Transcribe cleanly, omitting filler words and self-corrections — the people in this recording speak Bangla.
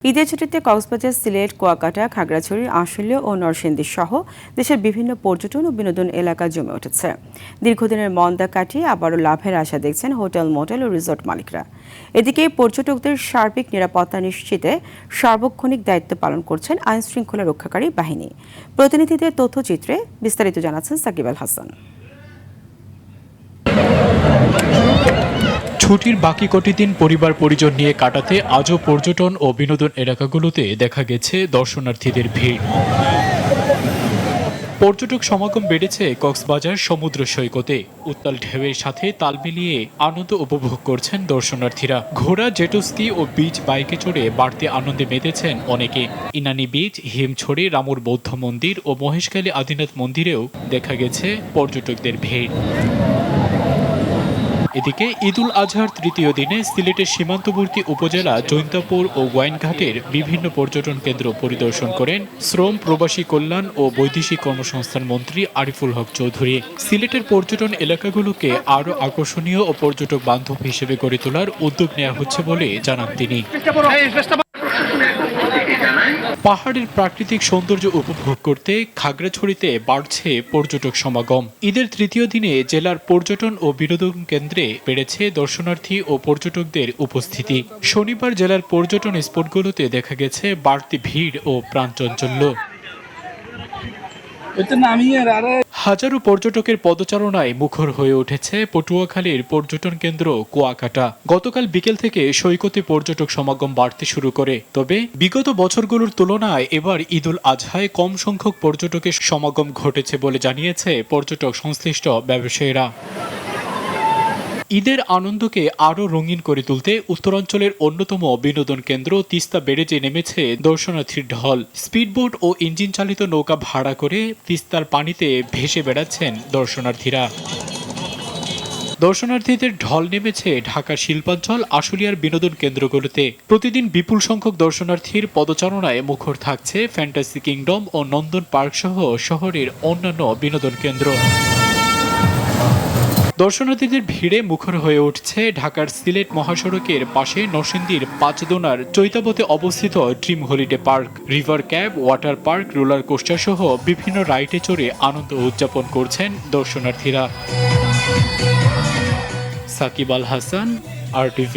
ঈদের ছুটিতে কক্সবাজার, সিলেট, কুয়াকাটা, খাগড়াছড়ি, আশুলিয়া ও নরসিংদী সহ দেশের বিভিন্ন পর্যটন ও বিনোদন এলাকা জমে উঠেছে। দীর্ঘদিনের মন্দা কাটিয়ে আবারও লাভের আশা দেখছেন হোটেল, মোটেল ও রিসোর্ট মালিকরা। এদিকে পর্যটকদের সার্বিক নিরাপত্তা নিশ্চিতে সার্বক্ষণিক দায়িত্ব পালন করছেন আইন শৃঙ্খলা রক্ষাকারী বাহিনী। প্রতিনিধিদের তথ্যচিত্রে বিস্তারিত জানাচ্ছেন সাকিব আল হাসান। ছুটির বাকি কটি দিন পরিবার পরিজন নিয়ে কাটাতে আজও পর্যটন ও বিনোদন এলাকাগুলোতে দেখা গেছে দর্শনার্থীদের ভিড়। পর্যটক সমাগম বেড়েছে কক্সবাজার সমুদ্র সৈকতে। উত্তাল ঢেউয়ের সাথে তাল মিলিয়ে আনন্দ উপভোগ করছেন দর্শনার্থীরা। ঘোড়া, জেটস্কি ও বিচ বাইকে চড়ে বাড়তি আনন্দে মেতেছেন অনেকে। ইনানি বিচ, হিমছড়ি, রামুর বৌদ্ধ মন্দির ও মহেশখালী আদিনাথ মন্দিরেও দেখা গেছে পর্যটকদের ভিড়। এদিকে ঈদুল আজহার তৃতীয় দিনে সিলেটের সীমান্তবর্তী উপজেলা জৈন্তাপুর ও গোয়াইনঘাটের বিভিন্ন পর্যটন কেন্দ্র পরিদর্শন করেন শ্রম, প্রবাসী কল্যাণ ও বৈদেশিক কর্মসংস্থান মন্ত্রী আরিফুল হক চৌধুরী। সিলেটের পর্যটন এলাকাগুলোকে আরও আকর্ষণীয় ও পর্যটক বান্ধব হিসেবে গড়ে তোলার উদ্যোগ নেওয়া হচ্ছে বলে জানান তিনি। পাহাড়ের প্রাকৃতিক সৌন্দর্য উপভোগ করতে খাগড়াছড়িতে বাড়ছে পর্যটক সমাগম। ঈদের তৃতীয় দিনে জেলার পর্যটন ও বিনোদন কেন্দ্রে বেড়েছে দর্শনার্থী ও পর্যটকদের উপস্থিতি। শনিবার জেলার পর্যটন স্পটগুলোতে দেখা গেছে বাড়তি ভিড় ও প্রাণচাঞ্চল্য। হাজারো পর্যটকের পদচারণায় মুখর হয়ে উঠেছে পটুয়াখালীর পর্যটন কেন্দ্র কুয়াকাটা। গতকাল বিকেল থেকে সৈকতে পর্যটক সমাগম বাড়তে শুরু করে। তবে বিগত বছরগুলোর তুলনায় এবার ঈদুল আজহায় কম সংখ্যক পর্যটকের সমাগম ঘটেছে বলে জানিয়েছে পর্যটক সংশ্লিষ্ট ব্যবসায়ীরা। ঈদের আনন্দকে আরও রঙিন করে তুলতে উত্তরাঞ্চলের অন্যতম বিনোদন কেন্দ্র তিস্তা ব্যারেজে নেমেছে দর্শনার্থীর ঢল। স্পিডবোট ও ইঞ্জিন চালিত নৌকা ভাড়া করে তিস্তার পানিতে ভেসে বেড়াচ্ছেন দর্শনার্থীরা। দর্শনার্থীদের ঢল নেমেছে ঢাকার শিল্পাঞ্চল, আশুলিয়ার বিনোদন কেন্দ্রগুলোতে। প্রতিদিন বিপুল সংখ্যক দর্শনার্থীর পদচারণায় মুখর থাকছে ফ্যান্টাসি কিংডম ও নন্দন পার্ক সহ শহরের অন্যান্য বিনোদন কেন্দ্র। দর্শনার্থীদের ভিড়ে মুখর হয়ে উঠছে ঢাকার সিলেট মহাসড়কের পাশে নরসিংদীর পাঁচদোনার চৈতাবতে অবস্থিত dream holiday park. River cab, water park, roller coaster সহ বিভিন্ন রাইডে চড়ে আনন্দ উদযাপন করছেন দর্শনার্থীরা। সাকিব আল হাসান, RTV।